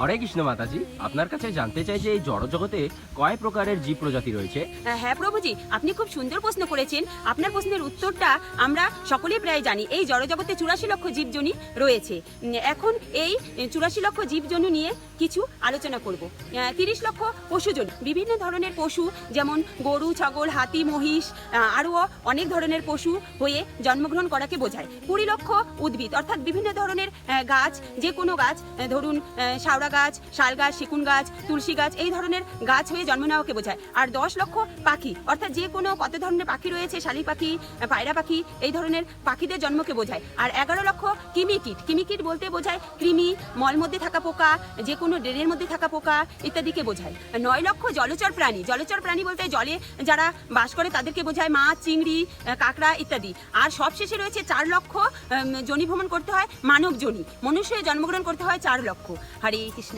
হরে কৃষ্ণ মাতাজি, আপনার কাছে জানতে চাই যে এই জড়জগতে কয় প্রকারের জীব প্রজাতি রয়েছে? হ্যাঁ প্রভুজি, আপনি খুব সুন্দর প্রশ্ন করেছেন। আপনার প্রশ্নের উত্তরটা আমরা সকলেই প্রায় জানি। এই জড়জগতে 84 লক্ষ জীবজন্তু রয়েছে। এখন এই 84 লক্ষ জীবজন্তু নিয়ে কিছু আলোচনা করব। 30 লক্ষ পশুজন্তু, বিভিন্ন ধরনের পশু, যেমন গরু, ছাগল, হাতি, মহিষ, আরও অনেক ধরনের পশু হয়ে জন্মগ্রহণ করাকে বোঝায়। 20 লক্ষ উদ্ভিদ, অর্থাৎ বিভিন্ন ধরনের গাছ, যে কোনো গাছ, ধরুন শাওড়া গাছ, শাল গাছ, সেগুন গাছ, তুলসী গাছ, এই ধরনের গাছ হয়ে জন্ম নেওয়াকে বোঝায়। আর 10 লক্ষ পাখি, অর্থাৎ যে কোনো কত ধরনের পাখি রয়েছে, শালিক পাখি, পায়রা পাখি, এই ধরনের পাখিদের জন্মকে বোঝায়। আর 11 লক্ষ কিমিকিট, কিমিকিট বলতে বোঝায় কৃমি, মল মধ্যে থাকা পোকা, যে কোনো ড্রেনের মধ্যে থাকা পোকা ইত্যাদিকে বোঝায়। 9 লক্ষ জলচর প্রাণী, জলচর প্রাণী বলতে জলে যারা বাস করে তাদেরকে বোঝায়, মাছ, চিংড়ি, কাঁকড়া ইত্যাদি। আর সবশেষে রয়েছে 4 লক্ষ যোনি ভ্রমণ করতে হয়, মানব যোনি, মনুষ্য হয়ে জন্মগ্রহণ করতে হয় 4 লক্ষ। হরে